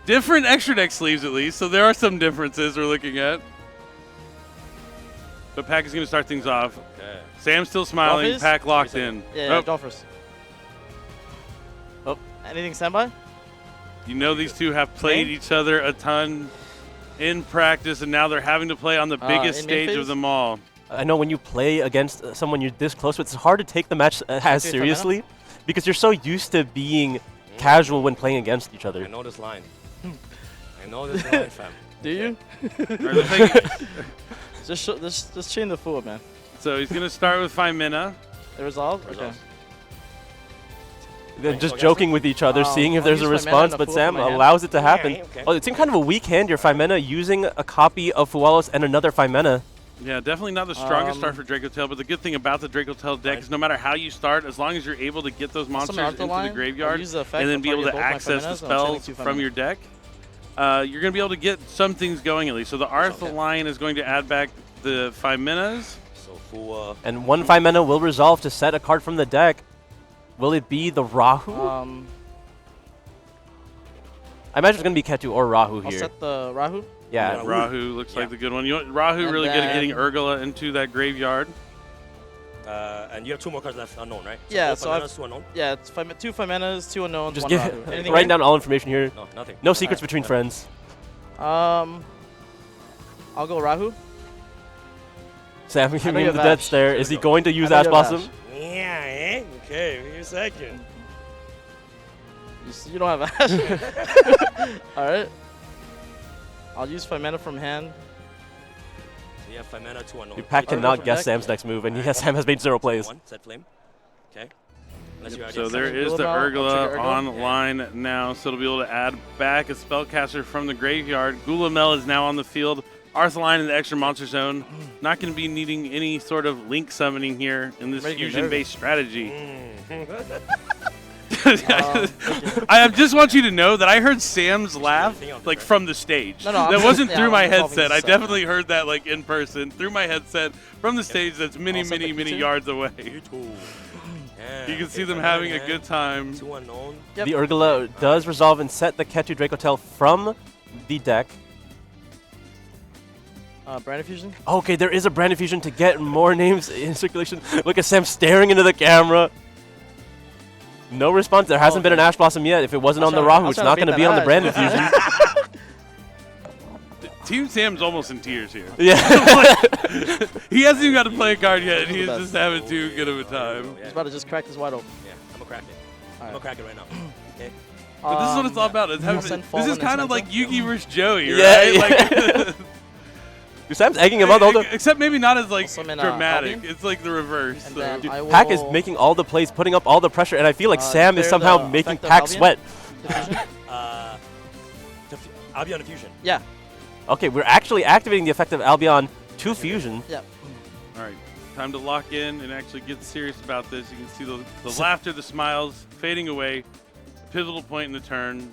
Different extra deck sleeves, at least, so there are some differences we're looking at. But Pack is going to start things off. Okay. Sam's still smiling. Pack locked in. Yeah, draw first. Oh. Anything standby? You know these two have played each other a ton in practice, and now they're having to play on the biggest stage of them all. I know when you play against someone you're this close with, it's hard to take the match as seriously because you're so used to being casual when playing against each other. I know this line. I know this line, fam. Do you? Just chain the fool, man. So he's going to start with 5 mana. They resolve? Okay. They're just joking with each other, seeing if there's a response, but Sam allows it to happen. Oh, it's in kind of a weak hand, your 5 mana, using a copy of Fualos and another 5 mana. Yeah, definitely not the strongest start for Dracotail, but the good thing about the Dracotail deck is no matter how you start, as long as you're able to get those monsters into the graveyard and then be able to access the spells from your deck, you're going to be able to get some things going at least. So the Arthur line is going to add back the 5 manas. And 1 5 mana will resolve to set a card from the deck. Will it be the Rahu? I imagine it's going to be Ketu or Rahu here. I'll set the Rahu. Yeah, Rahu looks like the good one. You know, Rahu really good at getting Urgula into that graveyard. And you have 2 more cards left unknown, right? Yeah, so I have 2 unknown. Yeah, it's 2 5 manas, 2 unknowns, just 1 Rahu. writing down all information here. No, nothing. No secrets between friends. I'll go Rahu. Sam giving him the death stare. Is he going to use Ash Blossom? Yeah, okay, give me a second. You don't have Ash. Alright. I'll use 5 mana from hand. So you have 5 mana, 2 unknown. Your Pack cannot guess Sam's next move, and Sam has made 0 plays. Set flame. Okay. So there is the Urgula online now, so it'll be able to add back a spellcaster from the graveyard. Gulamel is now on the field. Arthaline in the extra monster zone. Not going to be needing any sort of link summoning here in this fusion-based strategy. I just want you to know that I heard Sam's laugh like from the stage. That wasn't through my headset. I definitely heard that like in person through my headset from the stage that's many yards away. You can see them having a good time. The Urgula does resolve and set the Ketu Dracotail from the deck. Brand Fusion? Okay, there is a Brand Fusion to get more names in circulation. Look at Sam staring into the camera. No response. There hasn't been an Ash Blossom yet. If it wasn't on the Rahu, it's not going to be on the Brand Fusion. Team Sam's almost in tears here. Yeah. He hasn't even got to play a card yet, and he's just having too good of a time. He's about to just crack this wide open. Yeah, I'm going to crack it. I'm going to crack it right now. Okay. But this is what it's all about. This is kind of like Yugi versus Joey, right? Yeah. Like, Sam's egging him on the whole time. Except maybe not as like dramatic. It's like the reverse. So. Dude, Pack is making all the plays, putting up all the pressure, and I feel like Sam is somehow making Pack sweat. Albion Fusion. Yeah. Okay, we're actually activating the effect of Albion to Fusion. Yep. All right, time to lock in and actually get serious about this. You can see the laughter, the smiles fading away. Pivotal point in the turn.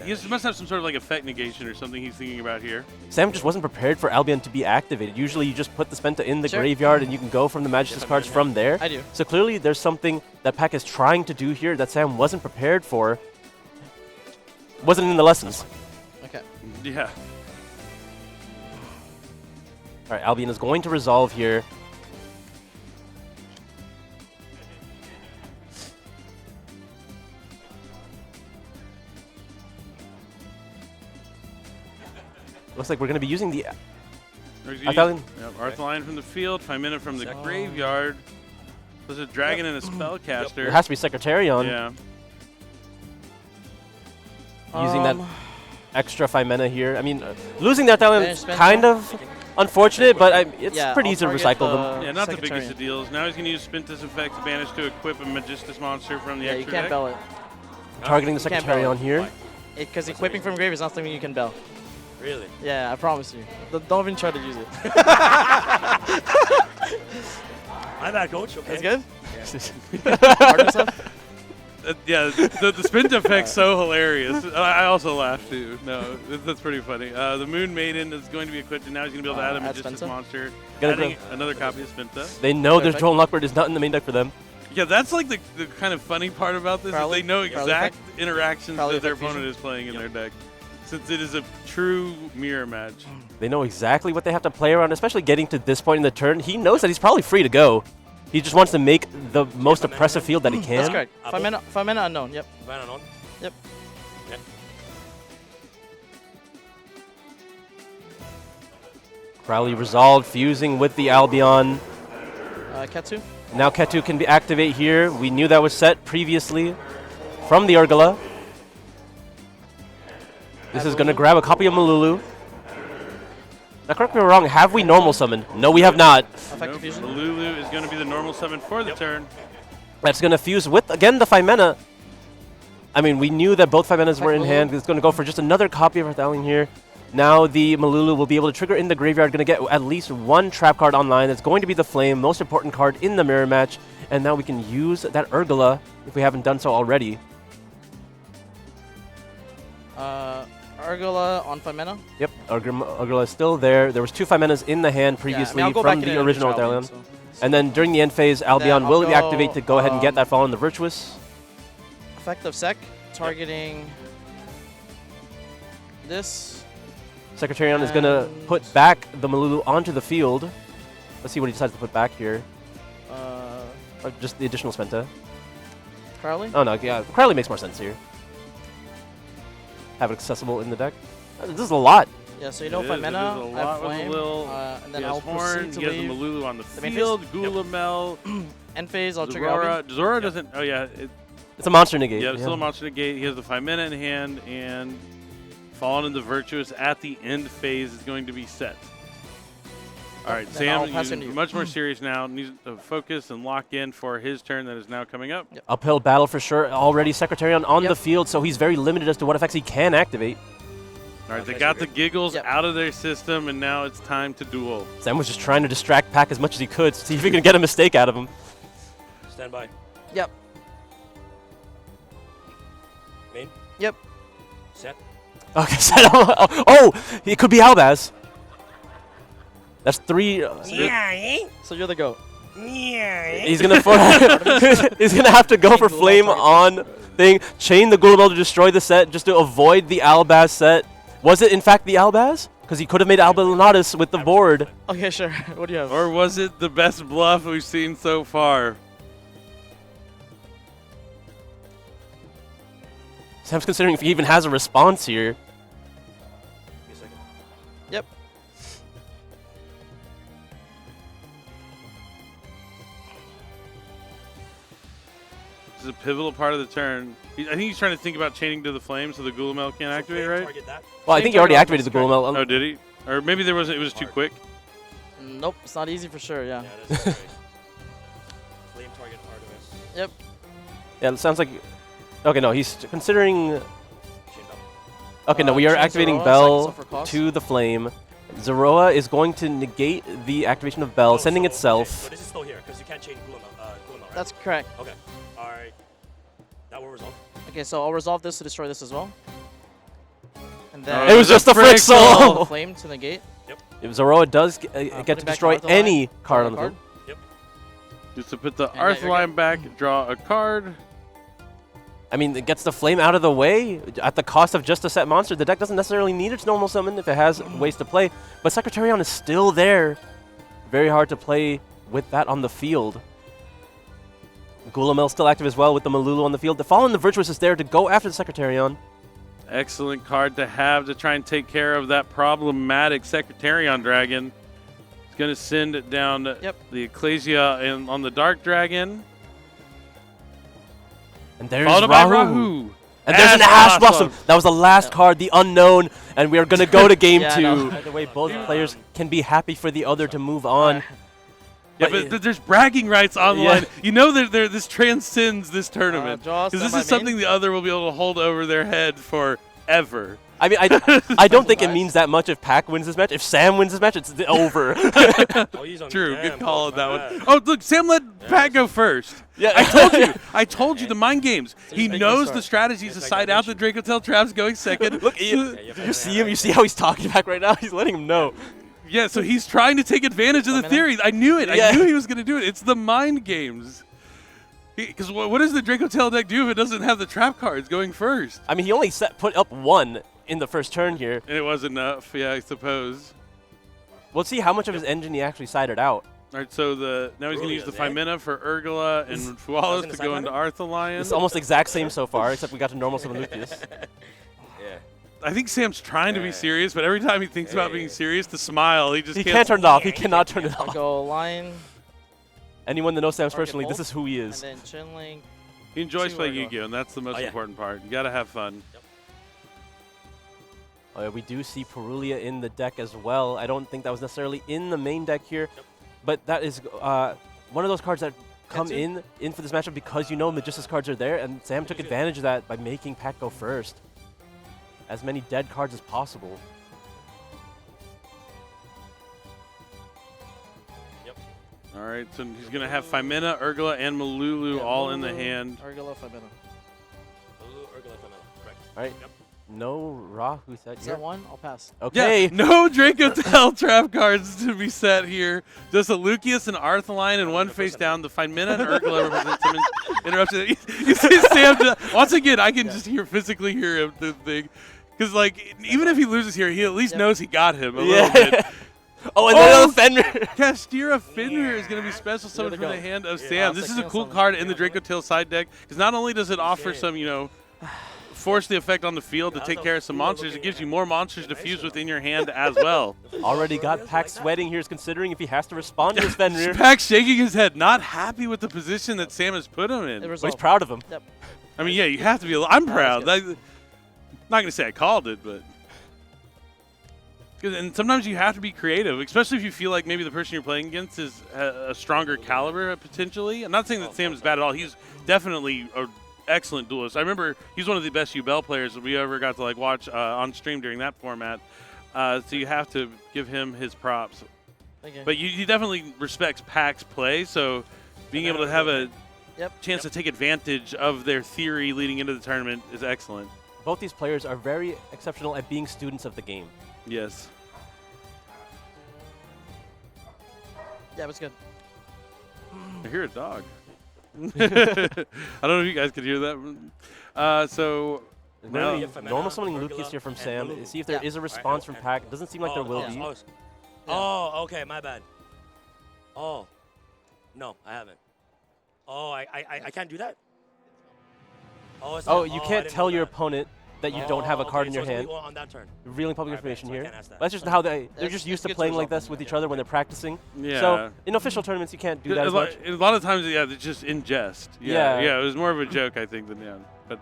He must have some sort of like effect negation or something he's thinking about here. Sam just wasn't prepared for Albion to be activated. Usually you just put the Spenta in the graveyard and you can go from the Magistus cards from there. I do. So clearly there's something that Pack is trying to do here that Sam wasn't prepared for. Wasn't in the lessons. Okay. Yeah. All right, Albion is going to resolve here. Looks like we're going to be using the Arthaline from the field, 5 mana from the graveyard. There's a dragon and a spellcaster. It has to be Secretarion. Yeah. Using that extra 5 mana here. I mean, losing that talent is kind of unfortunate, but it's pretty easy to recycle them. Yeah, not the biggest of deals. Now he's going to use Spinta's effect to banish to equip a Magistus monster from the extra you can't deck. bell it. Targeting the Secretarion here. Because equipping from grave is not something you can bell. Really? Yeah, I promise you. Don't even try to use it. I'm back, coach. Okay. That's good? Yeah, the spin effect's so hilarious. I also laughed too. No, that's pretty funny. The Moon Maiden is going to be equipped, and now he's going to be able to add a Magistus monster. Adding another copy of Spinta. They know their Joel Lockbird is not in the main deck for them. Yeah, that's like the kind of funny part about this. Is they know exact interactions that their opponent is playing in their deck. since it is a true mirror match. They know exactly what they have to play around, especially getting to this point in the turn. He knows that he's probably free to go. He just wants to make the most oppressive field that he can. That's correct. 5 mana unknown. Yep. 5 mana unknown. Yep. Okay. Crowley resolved, fusing with the Albion. Ketu. Now Ketu can be activate here. We knew that was set previously from the Urgula. This is going to grab a copy of Malulu. Now, correct me if I'm wrong, have we normal summoned? No, we have not. Effective fusion. Malulu is going to be the normal summon for the turn. That's going to fuse with, again, the 5 mana. I mean, we knew that both 5 manas were in hand. It's going to go for just another copy of Arthalion here. Now the Malulu will be able to trigger in the graveyard, going to get at least one trap card online. It's going to be the Flame, most important card in the mirror match. And now we can use that Urgula if we haven't done so already. Urgula on 5 mana. Yep, Urgula is still there. There was 2 5 manas in the hand previously from the original Arthalion. And then during the end phase, Albion will activate to go ahead and get that Fall on the Virtuous. Effective sec, targeting this. Secretarion is going to put back the Malulu onto the field. Let's see what he decides to put back here. Or just the additional Spenta. Crowley? Oh no, yeah, Crowley makes more sense here. Have it accessible in the deck. This is a lot. Yeah, so you know 5 mana, I have Flame, and then I'll proceed to leave. He has the Malulu on the field, Gulamel. End phase, I'll trigger Albion. Zora doesn't, oh yeah. It's a monster negate. Yeah, it's still a monster negate. He has the 5 mana in hand, and Fallen in the Virtuous at the end phase is going to be set. All right, Sam, he's much more serious now. Needs to focus and lock in for his turn that is now coming up. Yep. Uphill battle for sure. Already Secretarion on the field, so he's very limited as to what effects he can activate. All right, they got the giggles out of their system, and now it's time to duel. Sam was just trying to distract Pack as much as he could, see if he can get a mistake out of him. Stand by. Yep. Main. Yep. Set. Okay, set. Oh, it could be Albaz. That's 3. So you're the GOAT. He's gonna he's gonna have to go for Flame on thing, chain the Gulamel to destroy the set just to avoid the Albaz set. Was it in fact the Albaz? Because he could have made Albalonatus with the board. Okay, sure. What do you have? Or was it the best bluff we've seen so far? Sam's considering if he even has a response here. Yep. This is a pivotal part of the turn. I think he's trying to think about chaining to the flame so the Gulamel can't activate, right? Well, I think he already activated the Gulamel. Oh, did he? Or maybe there wasn't. It was too quick. Nope, it's not easy for sure. Yeah. Flame target Artemis. Yep. Yeah, it sounds like. Okay, no, he's considering. Okay, no, we are activating Zoroa, Bell to the flame. Zoroa is going to negate the activation of Bell, sending itself. Okay, but this is still here because you can't chain Gulamel, right? That's correct. Okay. All right. That will resolve. Okay, so I'll resolve this to destroy this as well. And then it was just a frick soul. Flame to negate. Yep. If Zoroa does get to destroy any card on the field. Yep. Just to put the Arthalion back, draw a card. I mean, it gets the flame out of the way at the cost of just a set monster. The deck doesn't necessarily need its normal summon if it has ways to play. But Secretarion is still there. Very hard to play with that on the field. Gulamel still active as well with the Malulu on the field. The Fallen the Virtuous is there to go after the Secretarion. Excellent card to have to try and take care of that problematic Secretarion Dragon. It's going to send it down the Ecclesia on the Dark Dragon. And there's Rahu. And there's an Ash Blossom. That was the last card, the unknown. And we are going to go to game 2. No. The way both players can be happy for the other to move on. Yeah, but there's bragging rights on the line. You know that this transcends this tournament. Because this is something the other will be able to hold over their head forever. I mean, I don't think it means that much if Pac wins this match. If Sam wins this match, it's over. True, good call on that one. Oh, look, Sam let Pac go first. Yeah, I told you the mind games. He knows the strategies to side out the Dracotail traps going second. Look, you see him. You see how he's talking back right now. He's letting him know. Yeah, so he's trying to take advantage of the theory. I knew it. I knew he was going to do it. It's the mind games. Because what does the Dracotail deck do if it doesn't have the trap cards going first? I mean, he only put up 1 in the first turn here. And it was enough, yeah, I suppose. We'll see how much of his engine he actually sided out. All right, so now he's going to use the 5 mana for Urgula and Fualos to go into Arthalion. It's almost exact same so far, except we got to normal summon Lucius. Yeah. I think Sam's trying to be serious, but every time he thinks about being serious, to smile, he just can't turn it off. He cannot turn it off. Go line. Anyone that knows Sam personally, this is who he is. And then Chinling. He enjoys playing Yu-Gi-Oh, and that's the most important part. You got to have fun. We do see Purulia in the deck as well. I don't think that was necessarily in the main deck here, but that is one of those cards that come in for this matchup because you know Magistus cards are there, and Sam took advantage of that by making Pac go first. As many dead cards as possible. Yep. All right, so he's going to have Femena, Urgula, and Malulu all in the hand. Urgula, Femena. Malulu, Urgula, Femena. Correct. All right. Yep. No Rahu set Is here. that one? I'll pass. Okay. Yeah, no Dracotail trap cards to be set here. Just a Lucius and Arthalion and one face down. The Femena and Urgula represents him. Interrupted. You see Sam, once again, I can just physically hear him, the thing. Because, like, even if he loses here, he at least knows he got him a little bit. Oh, and then Fenrir. Castira Fenrir is going to be special summoned from the hand of Sam. This is a cool card in the Dracotail side deck. Because not only does it offer some, force the effect on the field to take care of some monsters, it gives you more monsters to fuse within your hand as well. Already got Pac sweating here, is considering if he has to respond to this Fenrir. Pac shaking his head, not happy with the position that Sam has put him in. But he's proud of him. Yep. I mean, yeah, you have to be. I'm proud. I'm not going to say I called it, but. And sometimes you have to be creative, especially if you feel like maybe the person you're playing against is a stronger caliber, potentially. I'm not saying that Sam is bad at all. He's definitely an excellent duelist. I remember he's one of the best UBell players that we ever got to watch on stream during that format. So you have to give him his props. But he definitely respects Pac's play, so being able to have a chance to take advantage of their theory leading into the tournament is excellent. Both these players are very exceptional at being students of the game. Yes. Yeah, it was good. I hear a dog. I don't know if you guys could hear that. So now normal summoning Lucius here from Sam. See if there is a response from Pac. It doesn't seem like there will be. Oh, okay, my bad. Oh, no, I haven't. Oh, I can't do that. Oh, you can't tell your opponent that you don't have a card in your hand. On that turn. Revealing public information here. That's just how they're just used to playing like this with each other when they're practicing. Yeah. So in official tournaments, you can't do that as much. A lot of times, yeah, it's just in jest. Yeah, it was more of a joke, I think, than But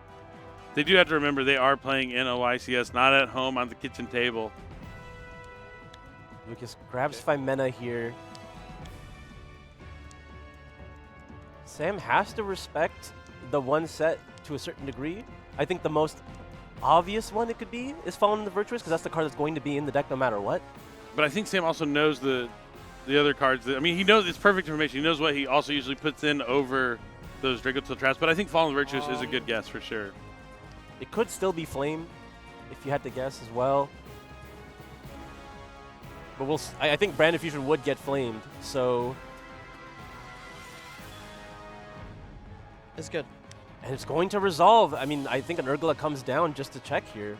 they do have to remember they are playing in a YCS, not at home on the kitchen table. Lucas grabs Femena here. Sam has to respect the one set to a certain degree. I think the most obvious one it could be is Fallen the Virtuous, because that's the card that's going to be in the deck no matter what. But I think Sam also knows the other cards. I mean, he knows it's perfect information. He knows what he also usually puts in over those Dracotail traps. But I think Fallen the Virtuous is a good guess for sure. It could still be Flame, if you had to guess as well. But I think Branded Fusion would get flamed, so it's good. And it's going to resolve. I mean, I think an Urgula comes down just to check here.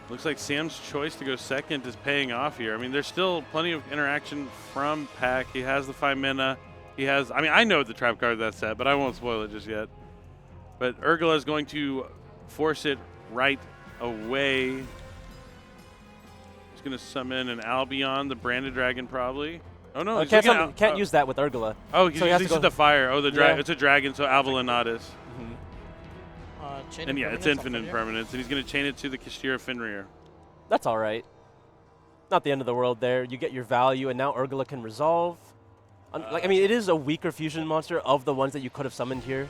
Looks like Sam's choice to go second is paying off here. I mean, there's still plenty of interaction from Pac. He has the Femena. He has, I mean, I know the trap card that's set, but I won't spoil it just yet. But Urgula is going to force it right away. He's going to summon an Albion, the Branded Dragon probably. Oh, no. He can't use that with Urgula. Oh, he's using the fire. Oh, it's a dragon, so Alvalinatus. And yeah, it's infinite permanence. And he's going to chain it to the Kashira Fenrir. That's all right. Not the end of the world there. You get your value, and now Urgula can resolve. I mean, it is a weaker fusion monster of the ones that you could have summoned here.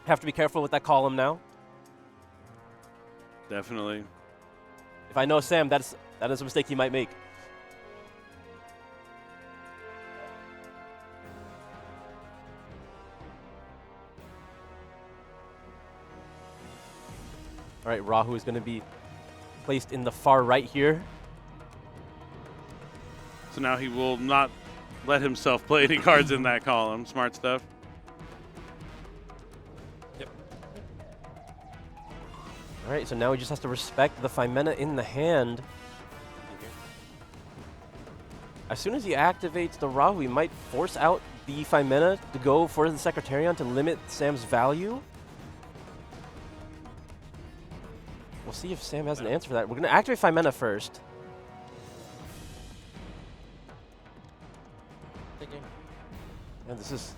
Have to be careful with that column now. Definitely. If I know Sam, that is a mistake he might make. All right, Rahu is going to be placed in the far right here. So now he will not let himself play any cards in that column. Smart stuff. Yep. All right, so now he just has to respect the Femena in the hand. As soon as he activates the Rahu, he might force out the Femena to go for the Secretarion to limit Sam's value. We'll see if Sam has an answer for that. We're going to activate Femena first. And this is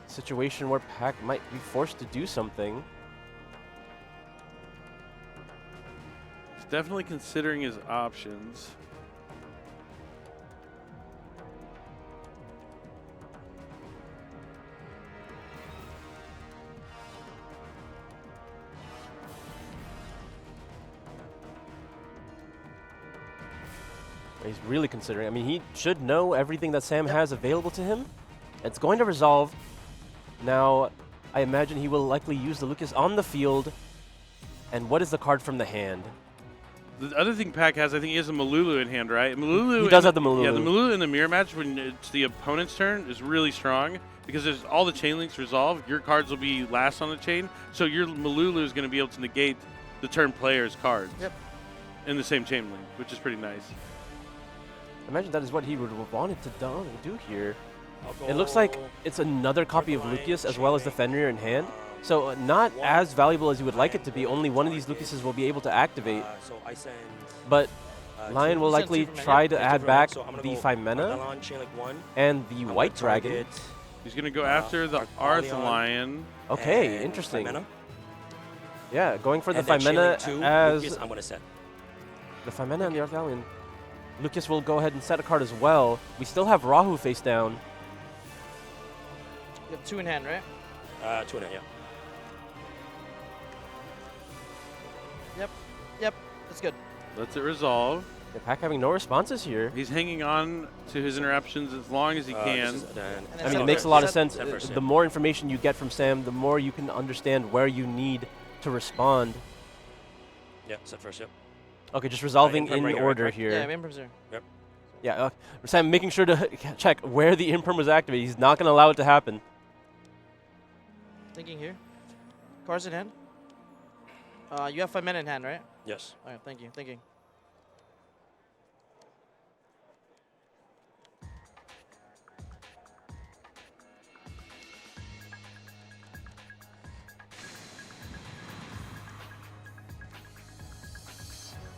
a situation where Pac might be forced to do something. He's definitely considering his options. He's really considering. I mean, he should know everything that Sam has available to him. It's going to resolve. Now, I imagine he will likely use the Lucas on the field. And what is the card from the hand? The other thing Pac has, I think he has a Malulu in hand, right? Malulu. He does have the Malulu. Yeah, the Malulu in the mirror match when it's the opponent's turn is really strong because there's all the chain links resolved. Your cards will be last on the chain, so your Malulu is going to be able to negate the turn player's cards. Yep. In the same chain link, which is pretty nice. Imagine that is what he would have wanted to do here. It looks like it's another copy of Lucius as well as the Fenrir in hand. So not as valuable as you would like it to be. Only one of these Lucases will be able to activate. But Lion will likely try to add back the Femena and the White Dragon. He's going to go after the Arth Lion. Okay, interesting. Yeah, going for the Femena as the Femena and the Arth Lion. Lucas will go ahead and set a card as well. We still have Rahu face down. You have 2 in hand, right? 2 in hand, yeah. Yep, that's good. Lets it resolve. The Pac having no responses here. He's hanging on to his interruptions as long as he can. I mean, it makes a lot of sense. The more information you get from Sam, the more you can understand where you need to respond. Yeah, set first, yep. Okay, just resolving in order here. Yeah, Imprim's there. Yep. Yeah, Sam making sure to check where the Imprim was activated. He's not going to allow it to happen. Thinking here. Cards in hand. You have Femena in hand, right? Yes. All right, thank you. Thinking.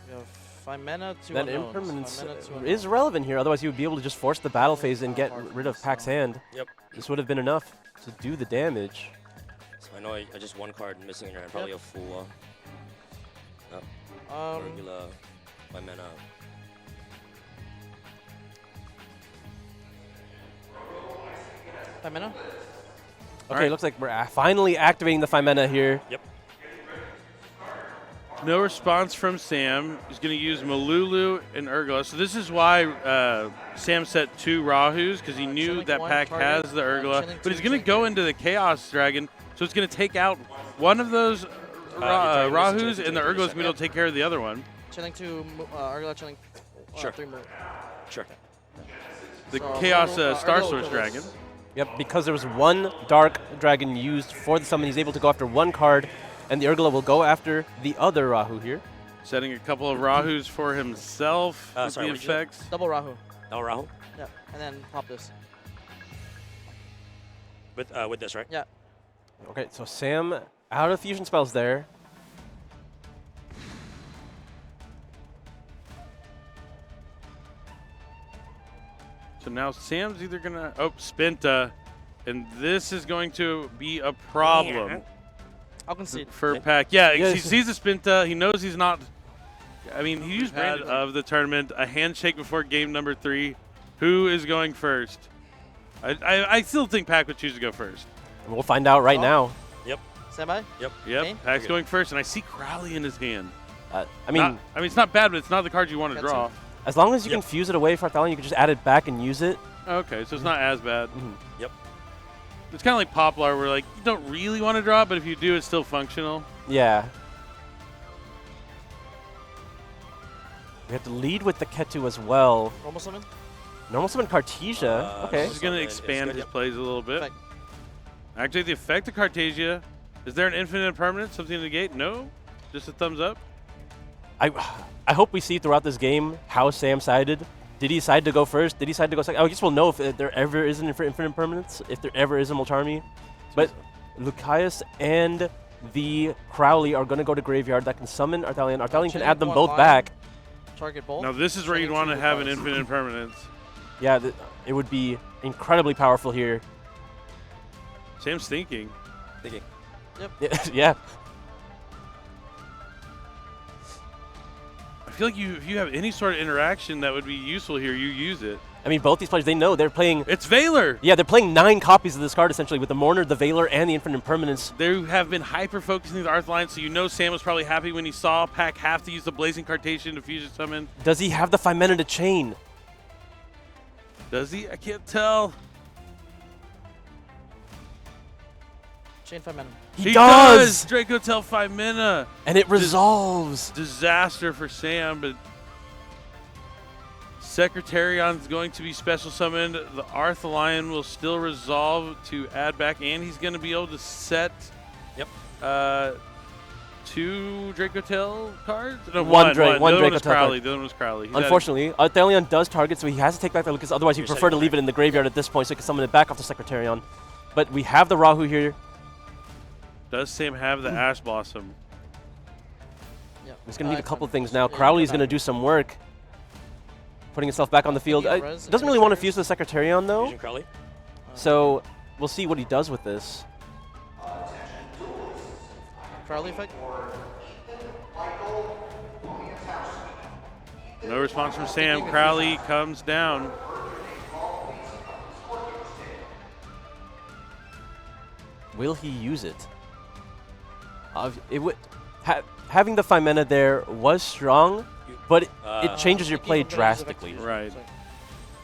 You have Femena to That Impermanence is relevant here. Otherwise, you would be able to just force the battle phase and get rid of Pac's hand. Yep. This would have been enough to do the damage. So I know I just one card missing in your hand. Probably a full regular Femena. Femena? Okay, looks like we're finally activating the Femena here. Yep. No response from Sam. He's going to use Malulu and Urgla. So this is why Sam set 2 Rahus, because he knew that Pac has the Urgla. But he's going to go into the Chaos Dragon, so it's going to take out one of those Rahus, and the Urgla is going to be able to take care of the other one. Chilling 2, Urgla chilling 3 move. Sure. The Chaos Star Source Dragon. Yep, because there was one Dark Dragon used for the summon, he's able to go after one card. And the Urgla will go after the other Rahu here. Setting a couple of Rahus for himself with the effects. Double Rahu. Double Rahu? Yeah, and then pop this. With this, right? Yeah. Okay, so Sam out of fusion spells there. So now Sam's either going to... Oh, Spinta. And this is going to be a problem. Yeah. I'll concede. For Pac. Yeah, he sees the Spinta. He knows he's not... I mean, he used bad of the tournament. A handshake before game number 3. Who is going first? I still think Pac would choose to go first. And we'll find out right now. Yep. Stand by? Yep. Pac's going first, and I see Crowley in his hand. I mean, it's not bad, but it's not the card you want to draw. As long as you can fuse it away for Arthalion, you can just add it back and use it. Okay, so it's not as bad. Yep. It's kind of like Poplar, where like you don't really want to draw, but if you do, it's still functional. Yeah. We have to lead with the Ketu as well. Normal summon? Normal summon Cartesia. Okay. He's going to expand his plays a little bit. Effect. Actually, the effect of Cartesia. Is there an infinite permanent? Something to negate? No. Just a thumbs up? I hope we see throughout this game how Sam sided. Did he decide to go first? Did he decide to go second? I guess we'll know if there ever is an infinite permanence, if there ever is a Moltarmi. But Lucius and the Crowley are going to go to Graveyard that can summon Arthalion. Arthalion can add them both back. Target both. Now this is where you'd want to have an infinite permanence. Yeah, it would be incredibly powerful here. Sam's thinking. Yep. Yeah. I feel like if you have any sort of interaction that would be useful here, you use it. I mean, both these players, they know they're playing... It's Valor! Yeah, they're playing 9 copies of this card, essentially, with the Mourner, the Valor, and the Infinite Permanence. They have been hyper-focusing the Arthalion, so you know Sam was probably happy when he saw Pack have to use the Blazing Cartation to fusion summon. Does he have the Phimena to chain? Does he? I can't tell. Chain Phimena. He does! Dracotail Phimena! And it resolves! Disaster for Sam, but Secretarion's going to be special summoned. The Arthalion will still resolve to add back, and he's going to be able to set 2 Dracotail cards? No, one Dracotail card. The other one was Crowley. Unfortunately, Arthalion does target, so he has to take back the Lucas. Otherwise, he'd prefer to leave it in the graveyard at this point so he can summon it back off the Secretarion. But we have the Rahu here. Does Sam have the Ash Blossom? Yeah. He's going to need a couple of things now. Crowley's going to do some work, putting himself back on the field. Doesn't really want to fuse the Secretarion, though. So we'll see what he does with this. Crowley effect? No response from Sam. Crowley comes down. Will he use it? Having the Phimena there was strong, but it changes your play drastically. Right.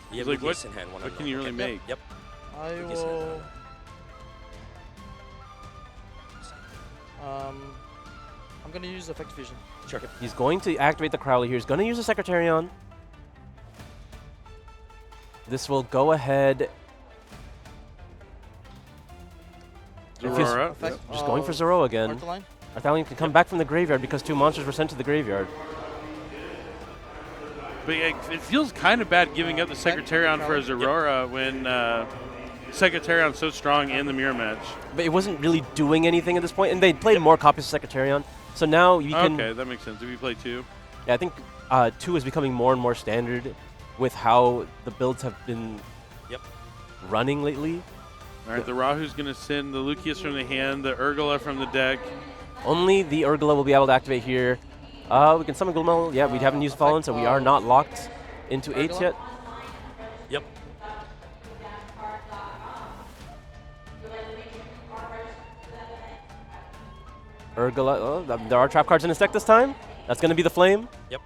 He's like, what can you really make? Yep. I will... I'm going to use Effective Fusion. Sure. He's going to activate the Crowley here. He's going to use the Secretarion. This will go ahead. Aurora. Just going for Zoro again. Arthalion can come back from the graveyard because 2 monsters were sent to the graveyard. But it feels kind of bad giving up the Secretarion for his Aurora when Secretarion's so strong in the mirror match. But it wasn't really doing anything at this point, and they played more copies of Secretarion. So now you can... Okay, that makes sense. If you play 2. Yeah, I think 2 is becoming more and more standard with how the builds have been running lately. All right, the Rahu's going to send the Lucius from the hand, the Urgula from the deck. Only the Urgula will be able to activate here. We can summon Gulmel. Yeah, we haven't used Fallen, so we are not locked into 8s yet. Yep. Urgula. Oh, there are trap cards in his deck this time. That's going to be the Flame. Yep.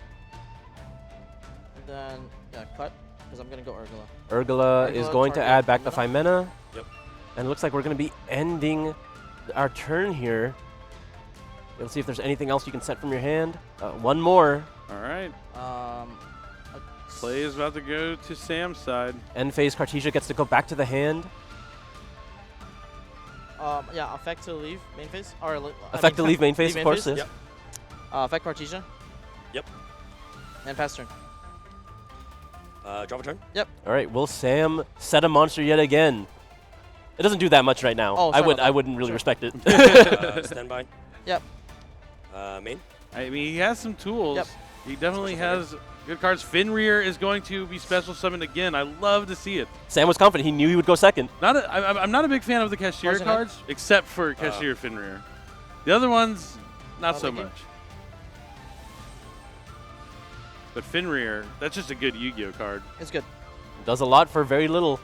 And then, yeah, cut, because I'm going to go Urgula. Urgula is going to add back the Phimena. Yep. And it looks like we're going to be ending our turn here. Let's see if there's anything else you can set from your hand. One more. All right. Play is about to go to Sam's side. End phase Cartesia gets to go back to the hand. Yeah, effect to leave main phase. Or effect to leave main phase, of course. Yep. Effect Cartesia. Yep. And pass turn. Drop a turn. Yep. All right. Will Sam set a monster yet again? It doesn't do that much right now. Oh, I wouldn't really respect it. Standby. Yep. Main. I mean, he has some tools. Yep. He definitely has good cards. Fenrir is going to be special summoned again. I love to see it. Sam was confident. He knew he would go second. I'm not a big fan of the cashier cards, except for cashier Fenrir. The other ones, not so much. But Fenrir, that's just a good Yu-Gi-Oh card. It's good. Does a lot for very little.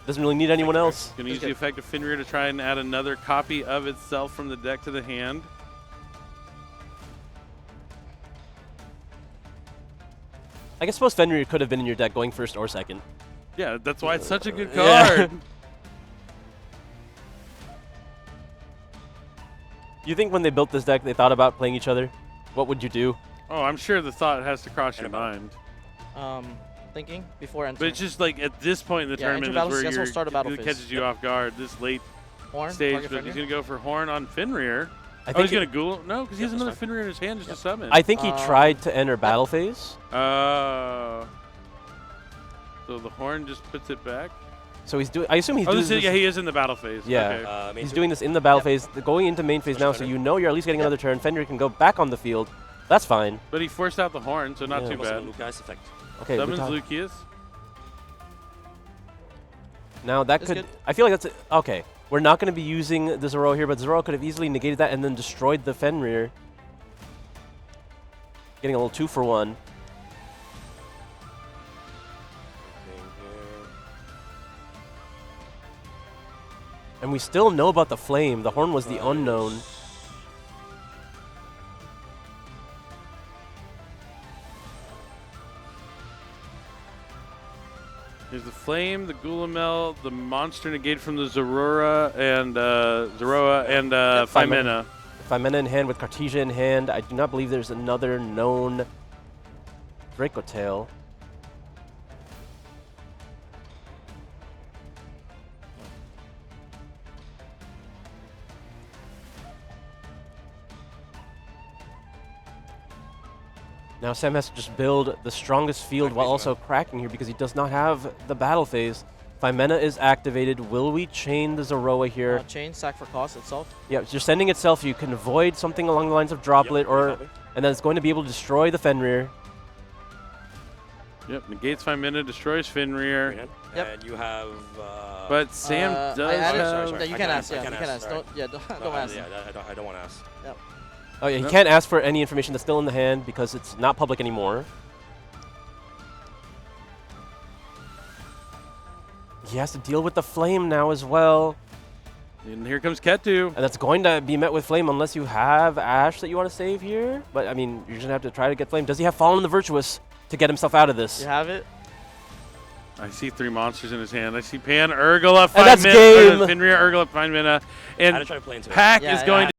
Doesn't really need anyone else. Going to use the effect of Fenrir to try and add another copy of itself from the deck to the hand. I suppose Fenrir could have been in your deck going first or second. Yeah, that's why it's such a good card. You think when they built this deck, they thought about playing each other? What would you do? Oh, I'm sure the thought has to cross your mind. Thinking before entering. But it's just like at this point in the tournament is where it catches you off guard, this late Horn, stage. But he's going to go for Horn on Fenrir. he's going to ghoul? No, because he has another Fenrir in his hand just to summon. I think he tried to enter battle phase. So the horn just puts it back? So he's doing. I assume he's doing this. Yeah, he is in the battle phase. Yeah, okay. He's doing this in the battle phase, going into main phase now, so you know you're at least getting another turn. Fenrir can go back on the field. That's fine. But he forced out the horn, so not too bad. Okay, summons Lucius. Now that could. I feel like that's okay. We're not going to be using the Zoroa here, but Zoroa could have easily negated that and then destroyed the Fenrir. Getting a little 2-for-1. And we still know about the flame. The horn was the unknown. There's the flame, the Gulamel, the monster negate from the Zoroa and Phimena. Phimena in hand with Cartesia in hand. I do not believe there's another known Dracotail. Now Sam has to just build the strongest field while also cracking here because he does not have the battle phase. Phimena is activated. Will we chain the Zoroa here? Chain, sack for cost itself. Yeah, just sending itself. You can avoid something along the lines of Droplet, and then it's going to be able to destroy the Fenrir. Yep, negates Phimena, destroys Fenrir. Yep. And you have. But Sam does have. Sorry. You can ask. Yeah, you can ask. Don't ask. Yeah, I don't want to ask. Yep. Oh yeah, he can't ask for any information that's still in the hand because it's not public anymore. He has to deal with the flame now as well. And here comes Ketu. And that's going to be met with flame unless you have Ash that you want to save here. But I mean, you're going to have to try to get flame. Does he have Fallen the Virtuous to get himself out of this? You have it? I see 3 monsters in his hand. I see Pan, Urgula, Fenrir, Urgula, Phimena, and I try to play into Pack is going to